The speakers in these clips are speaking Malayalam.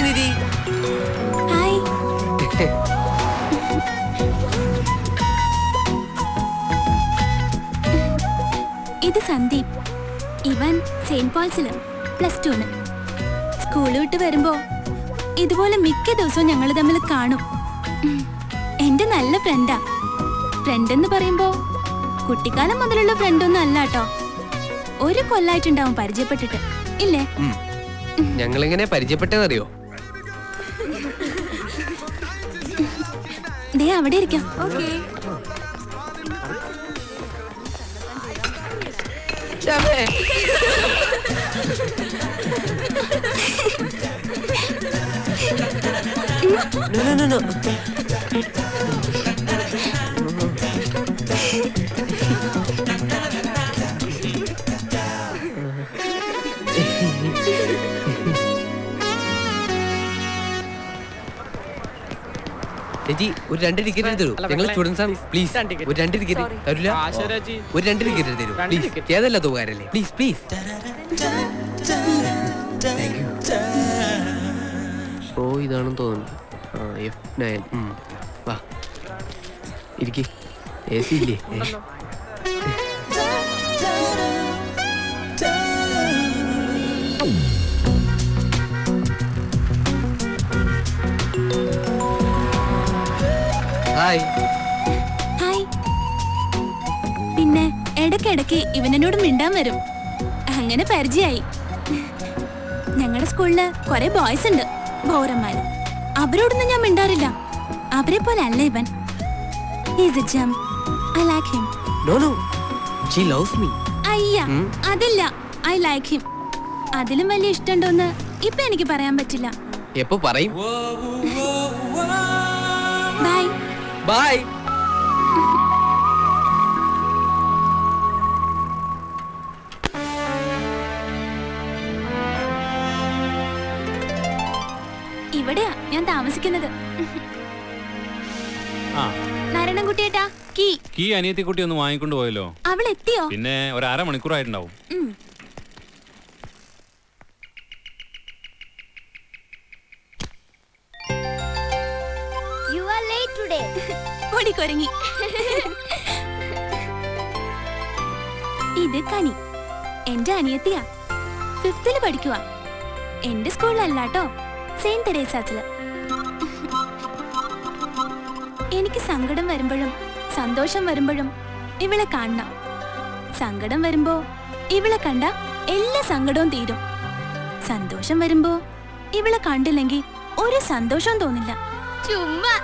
ഹായ് നിധി. ഹായ്. ഇത് സന്ദീപ്. ഇവൻ സെയിന്റ് പോൾസില് +2. സ്കൂൾ വിട്ട് വരുമ്പോ ഇതുപോലെ മിക്ക ദിവസവും ഞങ്ങൾ തമ്മിൽ കാണും. എന്റെ നല്ല ഫ്രണ്ടാ. ഫ്രണ്ട് എന്ന് പറയുമ്പോ കുട്ടിക്കാലം മുതലുള്ള ഫ്രണ്ടൊന്നും അല്ല കേട്ടോ. ഒരു കൊല്ലായിട്ടുണ്ടാവും പരിചയപ്പെട്ടിട്ട്, ഇല്ലേ? ഞങ്ങളെങ്ങനെ പരിചയപ്പെട്ടെന്നറിയോ? ദേ അവിടെ ഇരിക്കാം. ഓക്കേ. No. ചേച്ചി ഒരു 2 ടിക്കറ്റ് തരൂ. ഞങ്ങൾ സ്റ്റുഡൻസ് ആണ്. പ്ലീസ് ഒരു 2 ടിക്കറ്റ് തരില്ല. ഒരു 2 ടിക്കറ്റ് തരൂ പ്ലീസ്. ഏതല്ല തുകാരല്ലേ? Please please. ഓ ഇതാണെന്ന് തോന്നുന്നു. F9. വാ ഇരിക്കി. AC ഇല്ലേ? ഹായ്. ഹായ്. പിന്നെ ഇടയ്ക്കിടയ്ക്ക് ഇവനോട് മിണ്ടാൻ വരും. അങ്ങനെ പരിചയമായി. ഞങ്ങളുടെ സ്കൂളില് കുറെ ബോയ്സ് ഉണ്ട്, ബോറന്മാര്. അവരോടൊന്നും ഞാൻ മിണ്ടാറില്ല. അവരെ പോലെ അല്ല ഇവൻ. I like him. No. She loves me. അയ്യ, അതില്ല. I like him. അതിലും വലിയ ഇഷ്ടമുണ്ടോന്ന് ഇപ്പൊ എനിക്ക് പറയാൻ പറ്റില്ല. എപ്പോ പറയും? ബൈ. ബൈ. ഇവിടെയാ ഞാൻ താമസിക്കുന്നത്. നാരായണൻകുട്ടിയേട്ടാ, കീ അനിയത്തിക്കുട്ടി ഒന്ന് വാങ്ങിക്കൊണ്ട് പോയല്ലോ. അവൾ എത്തിയോ? പിന്നെ ഒരു 1/2 മണിക്കൂറായിട്ടുണ്ടാവും. You are late today. ഓടിക്കൊരങ്ങി. ഇത് കനി, എന്റെ അനിയത്തിയാ. 5th പഠിക്കുക. എന്റെ സ്കൂളിലല്ലാട്ടോ, സെയിന്റ് തെരേസാസില്. എനിക്ക് സങ്കടം വരുമ്പോഴും സന്തോഷം വരുമ്പോഴും ഇവളെ കാണണം. സങ്കടം വരുമ്പോ ഇവളെ കണ്ട എല്ലാ സങ്കടവും തീരും. സന്തോഷം വരുമ്പോ ഇവളെ കണ്ടില്ലെങ്കിൽ ഒരു സന്തോഷവും തോന്നില്ല. ചുമ്മാ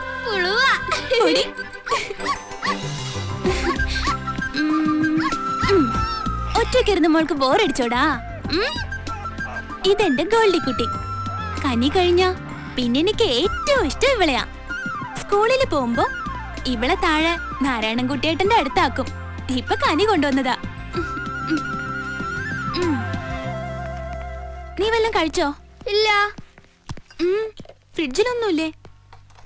ഒറ്റയ്ക്കിരുന്ന് മോൾക്ക് ബോറടിച്ചോടാ. ഇതെന്റെ ഗോൾഡിക്കുട്ടി. കനി കഴിഞ്ഞ പിന്നെ എനിക്ക് ഏറ്റവും ഇഷ്ടം ഇവളെയാ. സ്കൂളിൽ പോകുമ്പോ ഇവളെ താഴെ നാരായണൻകുട്ടിയേട്ടന്റെ അടുത്താക്കും. ഇപ്പൊ കനി കൊണ്ടുവന്നതാ. നീ വല്ലതും കഴിച്ചോ? ഇല്ല. ഫ്രിഡ്ജിലൊന്നുമില്ലേ?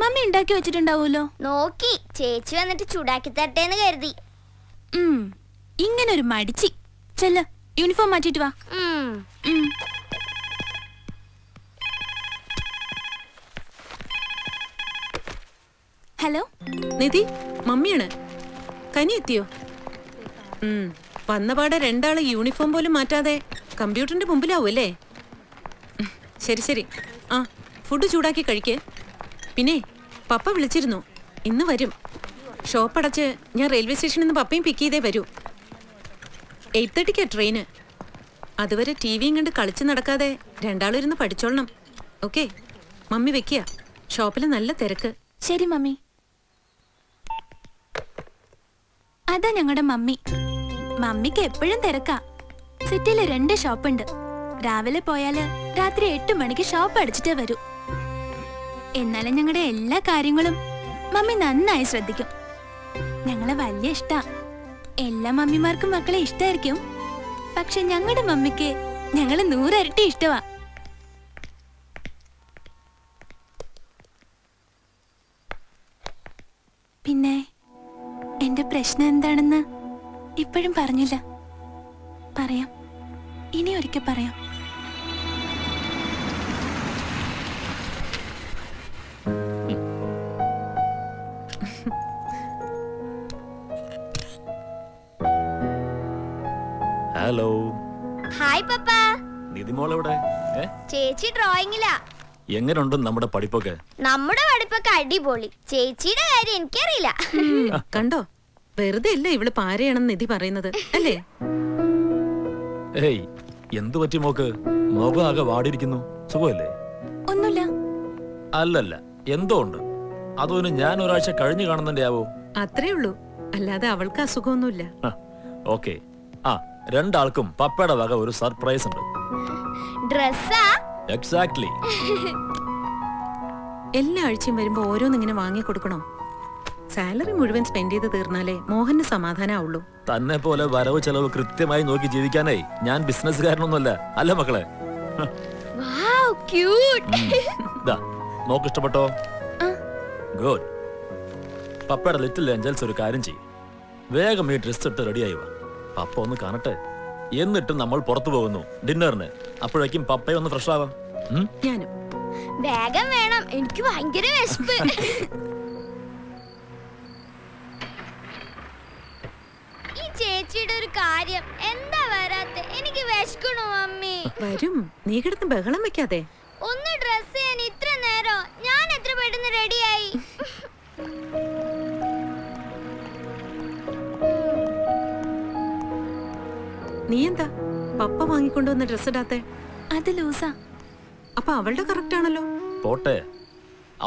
മമ്മി ഉണ്ടാക്കി വെച്ചിട്ടുണ്ടാവൂലോ. നോക്കി ചേച്ചി വന്നിട്ട് ചൂടാക്കി തട്ടേന്ന് കരുതി. ഇങ്ങനൊരു മടിച്ചി. ചെല്ല്, യൂണിഫോം മാറ്റിട്ട് വാ. ഹലോ നിധി, മമ്മിയാണ്. കനി എത്തിയോ? വന്നപാടെ 2 യൂണിഫോം പോലും മാറ്റാതെ കമ്പ്യൂട്ടറിന്റെ മുമ്പിലാവൂല്ലേ? ശരി. ഫുഡ് ചൂടാക്കി കഴിക്കേ. പിന്നെ പപ്പ വിളിച്ചിരുന്നു, ഇന്ന് വരും. ഷോപ്പ് അടച്ച് ഞാൻ റെയിൽവേ സ്റ്റേഷനിൽ നിന്ന് പപ്പയും പിക്ക് ചെയ്തേ വരൂ. 8:30 ട്രെയിന്. അതുവരെ ടിവിയും കണ്ട് കളിച്ച് നടക്കാതെ 2 ഇരുന്ന് പഠിച്ചോളണം. ഓക്കെ, മമ്മി വെക്കുക. ഷോപ്പിൽ നല്ല തിരക്ക്. ശരി മമ്മി. അതാ ഞങ്ങളുടെ മമ്മി. മമ്മിക്ക് എപ്പോഴും തിരക്കാ. സിറ്റിയില് 2 ഷോപ്പുണ്ട്. രാവിലെ പോയാല് രാത്രി 8 മണിക്ക് ഷോപ്പ് അടച്ചിട്ടേ വരൂ. എന്നാലും ഞങ്ങളുടെ എല്ലാ കാര്യങ്ങളും മമ്മി നന്നായി ശ്രദ്ധിക്കും. ഞങ്ങളെ വലിയ ഇഷ്ടാ. എല്ലാ മമ്മിമാർക്കും മക്കളെ ഇഷ്ടായിരിക്കും. പക്ഷെ ഞങ്ങളുടെ മമ്മിക്ക് ഞങ്ങള് 100 ഇരട്ടി ഇഷ്ടമാ. പിന്നെ എന്റെ പ്രശ്നം എന്താണെന്ന് ഇപ്പോഴും പറഞ്ഞില്ല. പറയാം, ഇനി ഒരിക്കൽ പറയാം. ഹലോ. ഹായ് പപ്പ. നിധിമോൾ എവിടെ? ചേച്ചി ഡ്രോയിങ്ങിലാ. എങ്ങനെയുണ്ട് നമ്മുടെ പഠിപ്പൊക്കെ? നമ്മുടെ പഠിപ്പൊക്കെ അടിപൊളി. ചേച്ചിയുടെ കാര്യം എനിക്കറിയില്ല. കണ്ടോ, വെറുതെ അല്ല ഇവള് പാരയാണെന്ന് നിധി പറയുന്നത് അല്ലേ? ഏയ്, എന്തു പറ്റി മോക്ക്? മുഖം ആകെ വാടിയിരിക്കുന്നു. സുഖമല്ലേ? ഒന്നുമില്ല. അല്ലല്ല, എന്തോ ഉണ്ട്. അതൊന്ന് ഞാൻ ഒരാഴ്ച കഴിഞ്ഞു കാണുന്നതിന്റെ ആവോ? അത്രേ ഉള്ളൂ, അല്ലാതെ അവൾക്ക് അസുഖമൊന്നുമില്ല. ഓക്കെ. ആ, രണ്ടാൾക്കും പപ്പയുടെ വക ഒരു സർപ്രൈസ് ഉണ്ട്. ഡ്രസ്സാ? എക്സാക്ട്ലി. എല്ലാ ആഴ്ചയും വരുമ്പോ ഓരോന്നിങ്ങനെ വാങ്ങി കൊടുക്കണോ? സാലറി മുഴുവൻ സ്പെൻഡ് ചെയ്ത് തീർന്നാലേ മോഹന് സമാധാനാവുള്ളൂ. തന്നെ പോലെ വരവ് ചെലവ് കൃത്യമായി നോക്കി ജീവിക്കാനായി ഞാൻ ബിസിനസ്സുകാരനൊന്നുമല്ല. അല്ല മക്കളെ? വാവ്, ക്യൂട്ട്. നോക്ക് ഇഷ്ടപ്പെട്ടോ? ഗുഡ്. പപ്പയുടെ ലിറ്റിൽ ഏഞ്ചൽസ് ഒരു കാര്യം ചെയ്യും, വേഗം ഈ ഡ്രസ് ഇട്ട് റെഡിയായി വാ. പപ്പ ഒന്ന് കാണട്ടെ. എന്നിട്ട് നമ്മൾ പുറത്തു പോകുന്നു ഡിന്നറിന്. അപ്പോഴേക്കും പപ്പയെ ഒന്ന് ഫ്രഷ് ആവാം. ഞാനും. വേഗം വേണം, എനിക്ക് ഭയങ്കര വിശപ്പ്. ഈ ചേച്ചിയുടെ ഒരു കാര്യം എന്താ വരാത്തെ? എനിക്ക് വിശക്കണു മമ്മി. വരും, നീ കിടന്ന് ബഹളം വെക്കാതെ. ഒന്ന് ഡ്രസ് ചെയ്യാൻ ഇത്ര നേരം? ഞാൻ എത്ര പെട്ടെന്ന് റെഡിയായി. നീ എന്താ പപ്പ വാങ്ങിക്കൊണ്ടുവന്ന ഡ്രസ് ഇടാത്തെ? അത് ലൂസാ. അപ്പൊ അവളുടെ കറക്റ്റ് ആണല്ലോ. പോട്ടെ,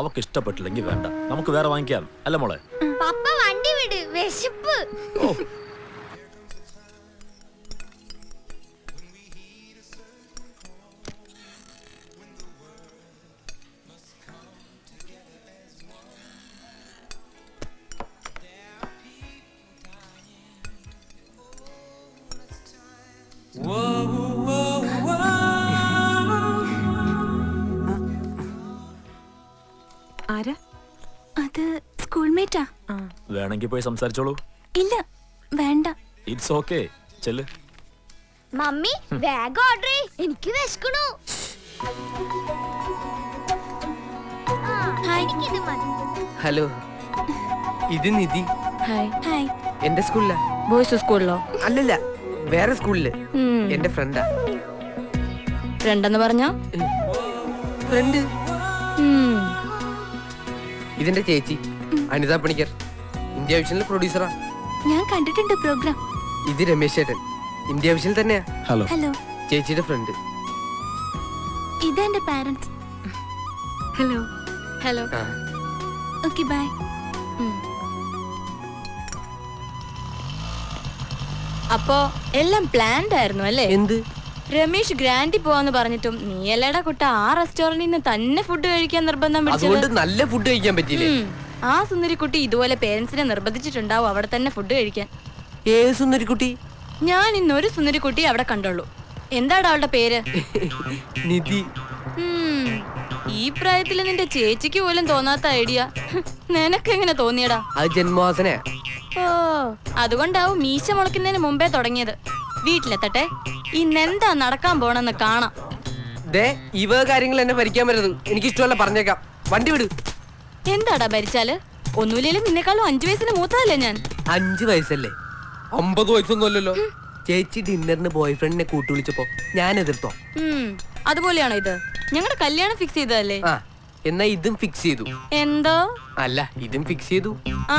അവക്ക് ഇഷ്ടപ്പെട്ടില്ലെങ്കിൽ വേണ്ട, നമുക്ക് വേറെ വാങ്ങിക്കാം. അല്ല മോളെ? പപ്പ വണ്ടി വിട്, വിശപ്പ്. ആരാ അത്? സ്കൂൾമേറ്റാ. വേണമെങ്കിൽ പോയി സംസാരിച്ചോളൂ. ഇല്ല, വേണ്ട. ഇറ്റ്സ് ഓക്കെ, ചെല്ല്. മമ്മി വേഗം ഓർഡർ ചെയ്യ്, എനിക്ക് വിശക്കണു. ഹലോ, ഇത് നിധി. ഹായ്. ഹായ്. എന്റെ സ്കൂളിലാ. ബോയ്സ് സ്കൂളിലോ? അല്ലല്ല, വേറെ സ്കൂളില്. എന്റെ ഫ്രണ്ടാ. ഫ്രണ്ട് എന്ന് പറഞ്ഞ? ഫ്രണ്ട്. ഇതിന്റെ ചേച്ചി അനിത പണിക്കർ, ഇന്ത്യ വിഷനിലെ പ്രൊഡ്യൂസറാ. ഞാൻ കണ്ടിട്ടുണ്ട് പ്രോഗ്രാം. ഇത് രമേശ് ചേട്ടൻ, ഇന്ത്യ വിഷനിൽ തന്നെയാ. ഹലോ. ഹലോ. ചേച്ചിയുടെ ഫ്രണ്ട്. ഇതെന്റെ parents. Hello. Hello. Okay, bye. അപ്പോ എല്ലാം പ്ലാൻഡ് ആയിരുന്നു അല്ലേ? എന്ത്? രമേശ് ഗ്രാൻഡി പോവാന്ന് പറഞ്ഞിട്ടും നീ അല്ലേടാ കുട്ട ആ റെസ്റ്റോറന്റിൽ നിന്ന് തന്നെ ഫുഡ് കഴിക്കാൻ നിർബന്ധം അതുകൊണ്ട് നല്ല ഫുഡ് കഴിക്കാൻ പറ്റിയില്ലേ? ആ സുന്ദരിക്കുട്ടി ഇതുപോലെ പേരൻസിനെ നിർബന്ധിച്ചിട്ടുണ്ടാവും അവിടെ തന്നെ ഫുഡ് കഴിക്കാൻ. ഏത് സുന്ദരിക്കുട്ടി? ഞാൻ ഇന്നൊരു സുന്ദരിക്കുട്ടി അവിടെ കണ്ടുള്ളൂ. എന്താടാ അവളുടെ പേര്? നിധി. ഈ പ്രായത്തിൽ നിന്റെ ചേച്ചിക്ക് പോലും തോന്നാത്ത ഐഡിയ നിനക്കെങ്ങനെ തോന്നിയടാ? അത് ജന്മവാസനയാ. ഓ, അതുകൊണ്ടാവും മീശ മുളയ്ക്കുന്നതിന് മുമ്പേ തുടങ്ങിയത്. വീട്ടിലെത്തട്ടെ, ഇന്നെന്താ നടക്കാൻ പോണെന്ന് കാണാം. ഇവ കാര്യങ്ങൾ എന്നെ ഭരിക്കാൻ പറ്റരുത്. എനിക്ക് ഇഷ്ടമല്ല, പറഞ്ഞേക്കാം. വണ്ടി വിട്. എന്താടാ ഭരിച്ചാല്? ഒന്നുമില്ലേലും നിന്നെക്കാളും 5 വയസ്സിന് മൂത്തതല്ലേ ഞാൻ. 5 വയസ്സല്ലേ? 50 വയസ്സൊന്നും അല്ലല്ലോ. ചേച്ചി ഡിന്നറിന് ബോയ് ഫ്രണ്ടിനെ കൂട്ടുവിളിച്ചപ്പോ ഞാൻ എതിർത്തോ? അതുപോലെയാണോ ഇത്? ഞങ്ങളുടെ കല്യാണം ഫിക്സ് ചെയ്തതല്ലേ? എന്നാ ഇതും ഫിക്സ് ചെയ്തു. എന്തോ? അല്ല, ഇതും ഫിക്സ് ചെയ്തു.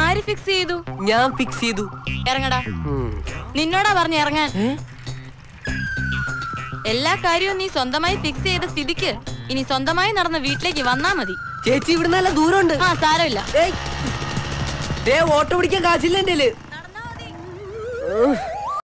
ആര് ഫിക്സ് ചെയ്തു? ഞാൻ ഫിക്സ് ചെയ്തു. ഇറങ്ങടാ. നിന്നോടാ പറഞ്ഞ ഇറങ്ങാൻ. എല്ലാ കാര്യവും നീ സ്വന്തമായി ഫിക്സ് ചെയ്ത സ്ഥിതിക്ക് ഇനി സ്വന്തമായി നടന്ന വീട്ടിലേക്ക് വന്നാ മതി. ചേച്ചി ഇവിടെ നല്ല ദൂരമുണ്ട്. ആ, സാരമില്ല. ഓട്ടോ പിടിക്കാൻ കാശില്ല എന്റെ.